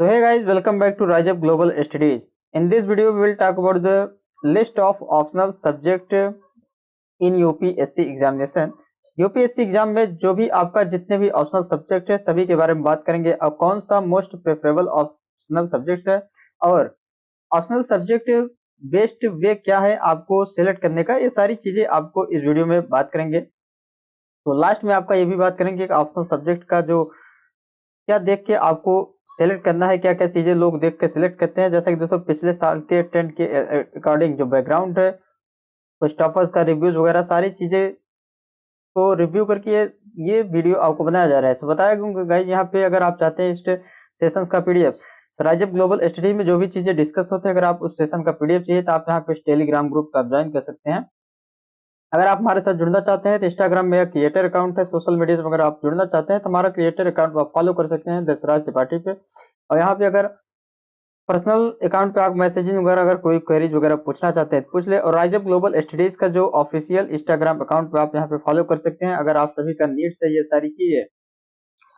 So hey guys, welcome back to Rise Up Global Studies. In this video, we will talk about the list of optional subject in UPSC examination. UPSC exam में जो भी आपका जितने भी optional subject है सभी के बारे में बात करेंगे और कौन सा मोस्ट प्रेफरेबल ऑप्शनल सब्जेक्ट है और ऑप्शनल सब्जेक्ट बेस्ट वे क्या है आपको सिलेक्ट करने का, ये सारी चीजें आपको इस वीडियो में बात करेंगे। तो लास्ट में आपका ये भी बात करेंगे कि ऑप्शनल सब्जेक्ट का जो क्या देख के आपको सेलेक्ट करना है, क्या क्या चीजें लोग देख के सिलेक्ट करते हैं। जैसा कि दोस्तों पिछले साल के 10 के अकॉर्डिंग जो बैकग्राउंड है, तो स्टफर्स का रिव्यूज वगैरह सारी चीजें को रिव्यू करके ये वीडियो आपको बनाया जा रहा है। सो बताया गाइस, यहाँ पे अगर आप चाहते हैं इस सेशंस का PDF, rise up global study में जो भी चीजें डिस्कस होते हैं, अगर आप उस सेशन का पीडीएफ चाहिए तो आप यहाँ पे टेलीग्राम ग्रुप का ज्वाइन कर सकते हैं। अगर आप हमारे साथ जुड़ना चाहते हैं तो इंस्टाग्राम में क्रिएटर अकाउंट है, सोशल मीडिया में अगर आप जुड़ना चाहते हैं तो हमारा क्रिएटर अकाउंट आप फॉलो कर सकते हैं दशराज त्रिपाठी पे। और यहाँ पे अगर पर्सनल अकाउंट पे आप मैसेजिंग वगैरह अगर कोई क्वेरीज वगैरह पूछना चाहते हैं तो पूछ ले। और राइज अप ग्लोबल स्टडीज का जो ऑफिशियल इंस्टाग्राम अकाउंट पे आप यहाँ पे फॉलो कर सकते हैं। अगर आप सभी का नीड्स है ये सारी चीजें,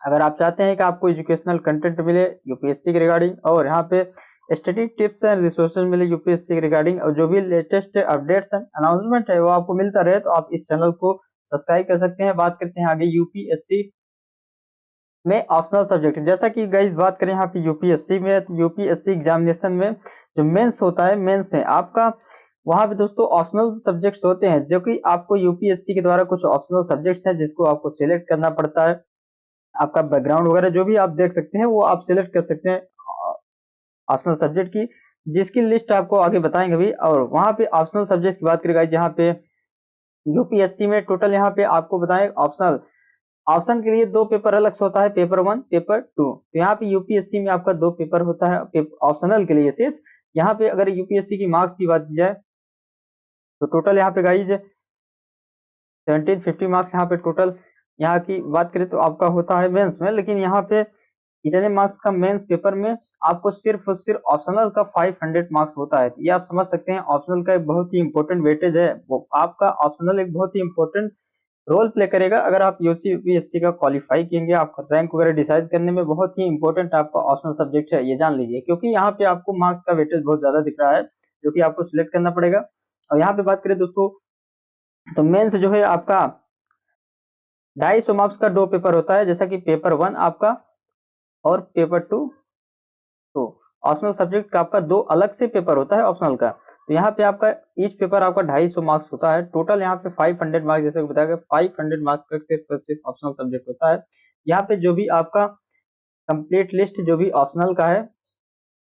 अगर आप चाहते हैं कि आपको एजुकेशनल कंटेंट मिले यूपीएससी के रिगार्डिंग और यहाँ पे स्टडी टिप्स एंड रिसोर्सेज मिले यूपीएससी के रिगार्डिंग और जो भी लेटेस्ट अपडेट्स एंड अनाउंसमेंट है वो आपको मिलता रहे, तो आप इस चैनल को सब्सक्राइब कर सकते हैं। बात करते हैं आगे यूपीएससी में ऑप्शनल सब्जेक्ट। जैसा कि गाइस बात करें यहाँ पे यूपीएससी में, तो यूपीएससी एग्जामिनेशन में जो मेंस होता है, मेंस है आपका, वहां पे दोस्तों ऑप्शनल सब्जेक्ट्स होते हैं जो कि आपको यूपीएससी के द्वारा कुछ ऑप्शनल सब्जेक्ट्स हैं जिसको आपको सिलेक्ट करना पड़ता है। आपका बैकग्राउंड वगैरह जो भी आप देख सकते हैं वो आप सिलेक्ट कर सकते हैं ऑप्शनल सब्जेक्ट की, जिसकी लिस्ट आपको आगे बताएंगे भी। और वहां पे ऑप्शनल सब्जेक्ट की बात करेगा, यहाँ पे यूपीएससी में टोटल यहाँ पे आपको बताएं ऑप्शनल ऑप्शन के लिए 2 पेपर अलग से होता है, पेपर 1 पेपर 2। तो यहाँ पे यूपीएससी में आपका 2 पेपर होता है ऑप्शनल के लिए सिर्फ। यहाँ पे अगर यूपीएससी की मार्क्स की बात की जाए तो टोटल यहाँ पे गाइज 1750 मार्क्स यहाँ पे टोटल यहाँ की बात करें तो आपका होता है मेंस में। लेकिन यहाँ पे इतने मार्क्स का मेंस पेपर में आपको सिर्फ और सिर्फ ऑप्शनल का 500 मार्क्स होता है। ये आप समझ सकते हैं ऑप्शनल का एक बहुत ही इंपॉर्टेंट वेटेज है। वो आपका ऑप्शनल एक बहुत ही इंपॉर्टेंट रोल प्ले करेगा। अगर आप यूपीएससी का क्वालिफाई करेंगे, आपका रैंक वगैरह डिसाइड करने में बहुत ही इंपॉर्टेंट आपका ऑप्शनल सब्जेक्ट है, ये जान लीजिए। क्योंकि यहाँ पे आपको मार्क्स का वेटेज बहुत ज्यादा दिख रहा है जो कि आपको सिलेक्ट करना पड़ेगा। और यहाँ पे बात करें दोस्तों तो मेंस जो है आपका 250 मार्क्स का 2 पेपर होता है, जैसा कि पेपर 1 आपका और पेपर 2। तो ऑप्शनल सब्जेक्ट का आपका 2 अलग से पेपर होता है ऑप्शनल का। तो यहाँ पे आपका ईच पेपर आपका 250 मार्क्स होता है। टोटल यहाँ पे 500 मार्क्स, जैसे बताया गया 500 मार्क्स का सिर्फ ऑप्शनल सब्जेक्ट होता है। यहाँ पे जो भी आपका कंप्लीट लिस्ट जो भी ऑप्शनल का है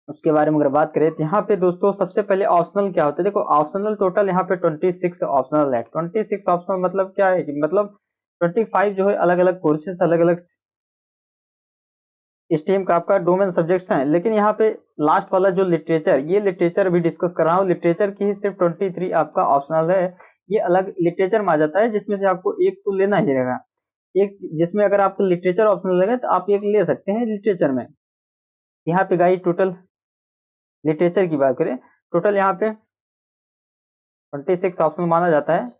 उसके बारे में अगर बात करें तो यहाँ पे दोस्तों सबसे पहले ऑप्शनल क्या होता है। देखो ऑप्शनल टोटल यहाँ पे 26 ऑप्शनल है। 26 ऑप्शनल मतलब क्या है कि मतलब 25 जो है अलग अलग कोर्सेस, अलग अलग स्ट्रीम का आपका डोमेन सब्जेक्ट्स हैं। लेकिन यहाँ पे लास्ट वाला जो लिटरेचर, ये लिटरेचर भी डिस्कस कर रहा हूँ, लिटरेचर की ही सिर्फ 23 आपका ऑप्शनल है। ये अलग लिटरेचर में आ जाता है जिसमें से आपको एक तो लेना ही रहेगा। एक जिसमें अगर आपको लिटरेचर ऑप्शनल लगे तो आप एक ले सकते हैं लिटरेचर में। यहाँ पे गाइस टोटल लिटरेचर की बात करें, टोटल यहाँ पे 26 ऑप्शनल माना जाता है।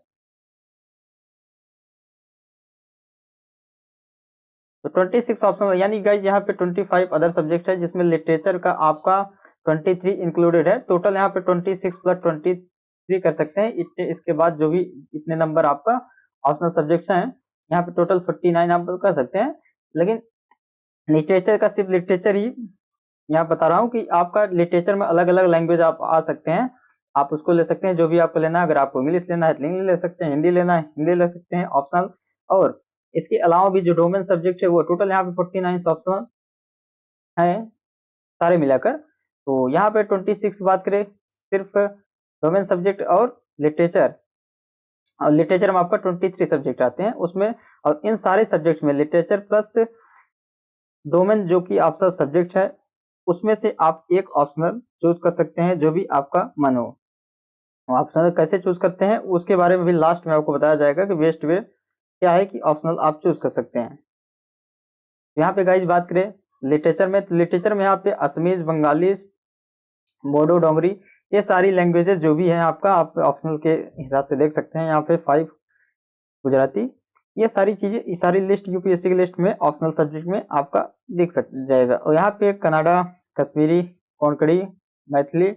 तो 26 ऑप्शनल यानी गाइस यहाँ पे 25 अदर सब्जेक्ट है जिसमें लिटरेचर का आपका 23 इंक्लूडेड है। टोटल यहाँ पे 26 प्लस 23 कर सकते हैं। इसके बाद जो भी इतने नंबर आपका ऑप्शनल सब्जेक्ट्स हैं, यहाँ पे टोटल 49 आप कर सकते हैं। लेकिन लिटरेचर का सिर्फ लिटरेचर ही यहाँ बता रहा हूँ कि आपका लिटरेचर में अलग अलग लैंग्वेज आप आ सकते हैं, आप उसको ले सकते हैं जो भी आपको लेना है। अगर आपको इंग्लिश लेना है तो इंग्लिश ले सकते हैं, हिंदी लेना है हिंदी ले सकते हैं ऑप्शनल। और इसके अलावा भी जो डोमेन सब्जेक्ट है वो टोटल यहाँ पे 49 ऑप्शनल है सारे मिलाकर। तो यहाँ पे 26 बात करें सिर्फ डोमेन सब्जेक्ट और लिटरेचर में आपका 23 सब्जेक्ट आते हैं उसमें। और इन सारे सब्जेक्ट में लिटरेचर प्लस डोमेन जो कि ऑप्शनल सब्जेक्ट है उसमें से आप एक ऑप्शनल चूज कर सकते हैं जो भी आपका मन हो। ऑप्शनल कैसे चूज करते हैं उसके बारे में भी लास्ट में आपको बताया जाएगा कि बेस्ट वे क्या है कि ऑप्शनल आप चूज कर सकते हैं। यहाँ पे गाइज बात करें लिटरेचर में, तो लिटरेचर में यहाँ पे असमीज, बंगाली, बोडो, डोंगरी, ये सारी लैंग्वेजेस जो भी है आपका आप ऑप्शनल के हिसाब से देख सकते हैं। यहाँ पे 5 गुजराती, ये सारी चीजें, ये सारी लिस्ट यूपीएससी की लिस्ट में ऑप्शनल सब्जेक्ट में आपका दिख जाएगा। और यहाँ पे कनाडा कश्मीरी, कोंकणी, मैथिली,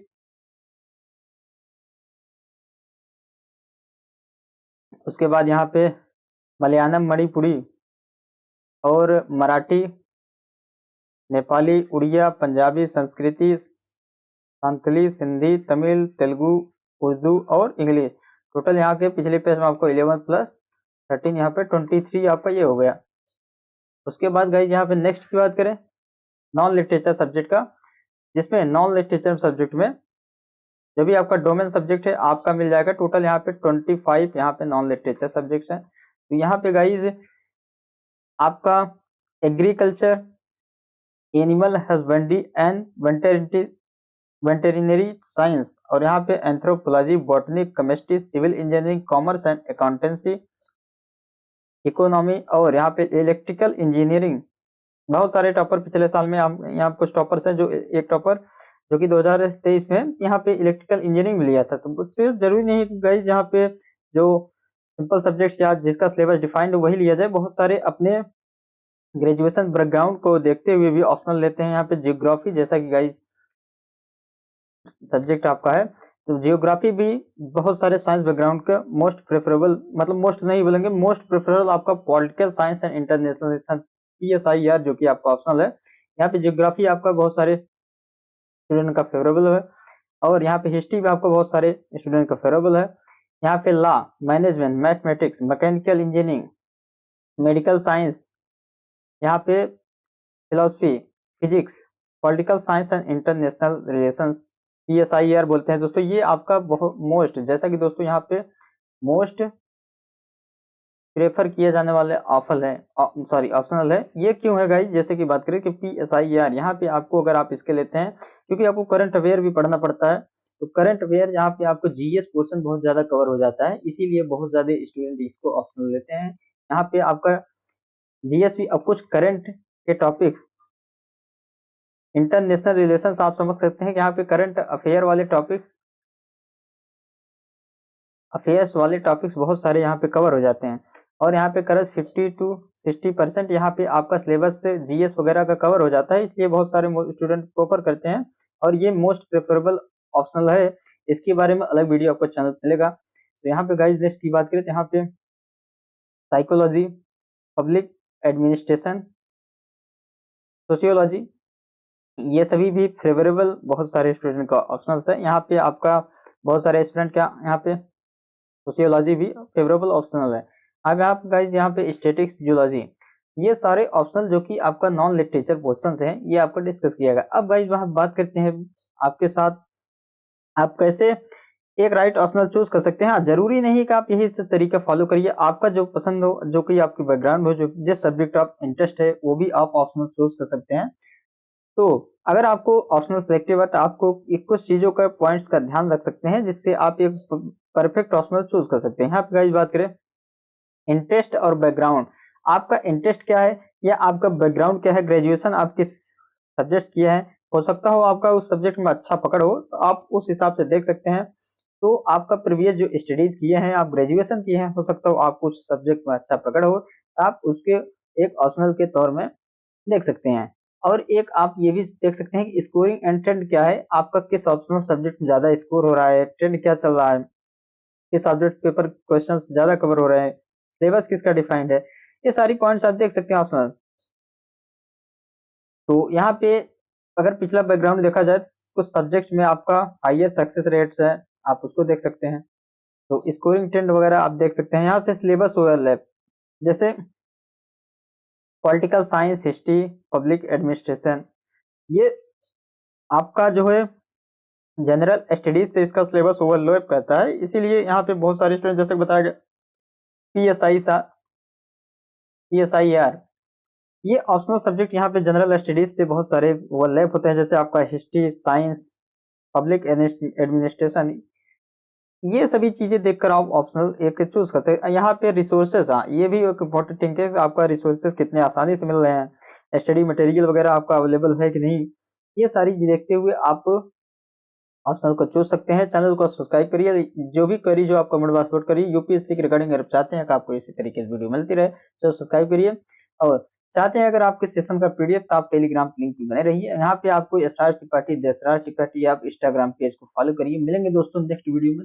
उसके बाद यहाँ पे मलयालम, मणिपुरी और मराठी, नेपाली, उड़िया, पंजाबी, संस्कृति, संथली, सिंधी, तमिल, तेलुगु, उर्दू और इंग्लिश। टोटल यहाँ के पिछले पेज में आपको 11 प्लस 13 यहाँ पे 23 आपका ये हो गया। उसके बाद गाइज यहाँ पे नेक्स्ट की बात करें नॉन लिटरेचर सब्जेक्ट का, जिसमें नॉन लिटरेचर सब्जेक्ट में जो भी आपका डोमेन सब्जेक्ट है आपका मिल जाएगा। टोटल यहाँ पे 25 यहाँ पे नॉन लिटरेचर सब्जेक्ट है। तो यहाँ पे गाइज आपका agriculture, animal husbandry and veterinary science और यहाँ पे anthropology, botany, chemistry, civil engineering, commerce and accountancy, economy और यहाँ पे इलेक्ट्रिकल इंजीनियरिंग। बहुत सारे टॉपर पिछले साल में यहाँ कुछ टॉपर्स हैं, जो एक टॉपर जो कि 2023 में यहाँ पे इलेक्ट्रिकल इंजीनियरिंग में लिया था। तो उससे जरूरी नहीं गाइज यहाँ पे जो सिंपल सब्जेक्ट्स या जिसका सिलेबस डिफाइंड वही लिया जाए। बहुत सारे अपने ग्रेजुएशन बैकग्राउंड को देखते हुए भी ऑप्शनल लेते हैं। यहाँ पे जियोग्राफी जैसा कि गाइज सब्जेक्ट आपका है, तो जियोग्राफी भी बहुत सारे साइंस बैकग्राउंड का मोस्ट प्रेफरेबल, मतलब मोस्ट नहीं बोलेंगे, मोस्ट प्रेफरेबल आपका political science and international PSIR जो कि आपका ऑप्शनल है। यहाँ पे जियोग्राफी आपका बहुत सारे स्टूडेंट का फेवरेबल है और यहाँ पे हिस्ट्री भी आपको बहुत सारे स्टूडेंट का फेवरेबल है। यहाँ पे law, management, mathematics, mechanical engineering, medical science, यहाँ पे philosophy, physics, political science and international relations, PSIR बोलते हैं दोस्तों। ये आपका बहुत मोस्ट, जैसा कि दोस्तों यहाँ पे मोस्ट प्रेफर किए जाने वाले ऑप्शनल है। ये क्यों है गाइस, जैसे कि बात करें कि PSIR यहाँ पे आपको अगर आप इसके लेते हैं क्योंकि आपको करंट अफेयर भी पढ़ना पड़ता है, तो करंट अफेयर यहाँ पे आपको GS पोर्शन बहुत ज्यादा कवर हो जाता है, इसीलिए बहुत ज्यादा स्टूडेंट इसको ऑप्शनल लेते हैं। यहाँ पे आपका GS भी अब कुछ करंट के टॉपिक, इंटरनेशनल रिलेशंस आप समझ सकते हैं कि यहाँ पे करंट अफेयर वाले टॉपिक्स बहुत सारे यहाँ पे कवर हो जाते हैं और यहाँ पे करीब 50 to 60% यहाँ पे आपका सिलेबस से GS वगैरह का कवर हो जाता है, इसलिए बहुत सारे स्टूडेंट प्रेफर करते हैं और ये मोस्ट प्रेफरेबल ऑप्शनल है। इसके बारे में अलग वीडियो आपको चैनल मिलेगा। तो यहाँ पे गाइस नेक्स्ट की बात करें तो यहाँ पे साइकोलॉजी, पब्लिक एडमिनिस्ट्रेशन, सोशियोलॉजी, ये सभी भी फेवरेबल बहुत सारे स्टूडेंट का ऑप्शंस है। यहाँ पे आपका बहुत सारे स्टूडेंट का यहाँ पे सोशियोलॉजी भी फेवरेबल ऑप्शनल है। अब आप गाइज यहाँ पे स्टैटिक्स, जियोलॉजी, ये सारे ऑप्शनल जो कि आपका नॉन लिटरेचर पोर्शंस हैं, ये आपको डिस्कस किया गया। अब गाइज वहां बात करते हैं आपके साथ आप कैसे एक राइट ऑप्शनल चूज कर सकते हैं। हाँ, जरूरी नहीं कि आप यही तरीका फॉलो करिए, आपका जो पसंद हो, जो कि आपकी बैकग्राउंड हो, जो जिस सब्जेक्ट आप इंटरेस्ट है वो भी आप ऑप्शनल चूज कर सकते हैं। तो अगर आपको ऑप्शनल सिलेक्टिव है तो आपको कुछ चीजों का पॉइंट्स का ध्यान रख सकते हैं जिससे आप एक परफेक्ट ऑप्शनल चूज कर सकते हैं। यहाँ पे गाइस बात करें इंटरेस्ट और बैकग्राउंड, आपका इंटरेस्ट क्या है या आपका बैकग्राउंड क्या है, ग्रेजुएशन आप किस सब्जेक्ट किए हैं, हो सकता हो आपका उस सब्जेक्ट में अच्छा पकड़ हो तो आप उस हिसाब से देख सकते हैं। तो आपका प्रीवियस जो स्टडीज किए हैं, आप ग्रेजुएशन किए हैं, हो सकता हो आप कुछ सब्जेक्ट में अच्छा पकड़ हो, आप उसके एक ऑप्शनल के तौर में देख सकते हैं। और एक आप ये भी देख सकते हैं कि स्कोरिंग एंड ट्रेंड क्या है, आपका किस ऑप्शनल सब्जेक्ट में ज्यादा स्कोर हो रहा है, ट्रेंड क्या चल रहा है, किस सब्जेक्ट पेपर क्वेश्चंस ज्यादा कवर हो रहे हैं, सिलेबस किसका डिफाइंड है, ये सारी पॉइंट्स आप देख सकते हैं ऑप्शनल। तो यहाँ पे अगर पिछला बैकग्राउंड देखा जाए कुछ सब्जेक्ट में आपका हाईयर सक्सेस रेट्स है, आप उसको देख सकते हैं। तो स्कोरिंग ट्रेंड वगैरह आप देख सकते हैं। यहाँ पे सिलेबस ओवरलैप, जैसे political science, history, public administration, ये आपका जो है जनरल स्टडीज से इसका सिलेबस ओवरलैप करता है, इसीलिए यहाँ पे बहुत सारे स्टूडेंट जैसे बताया गया PSIR, ये ऑप्शनल सब्जेक्ट यहाँ पे जनरल स्टडीज से बहुत सारे ओवरलैप होते हैं, जैसे आपका हिस्ट्री, साइंस, पब्लिक एडमिनिस्ट्रेशन, ये सभी चीजें देखकर आप ऑप्शनल एक चूज करते हैं। यहाँ पे रिसोर्सेज, हाँ ये भी एक इम्पोर्टेंट थिंग है, आपका रिसोर्सेज कितने आसानी से मिल रहे हैं, स्टडी मटेरियल वगैरह आपका अवेलेबल है कि नहीं, ये सारी चीज देखते हुए आप ऑप्शनल को चूज सकते हैं। चैनल को सब्सक्राइब करिए, जो भी क्वेरी जो आप कमेंट बॉक्स में करिए, UPSC की रिगार्डिंग अगर चाहते हैं कि आपको इसी तरीके से वीडियो मिलती रहे तो सब्सक्राइब करिए और चाहते हैं अगर आपके सेशन का पीडीएफ तो आप टेलीग्राम लिंक पे बने रहिए। यहाँ पे आपको स्टार त्रिपाठी, देशराज त्रिपाठी, आप इंस्टाग्राम पेज को फॉलो करिए। मिलेंगे दोस्तों नेक्स्ट वीडियो में।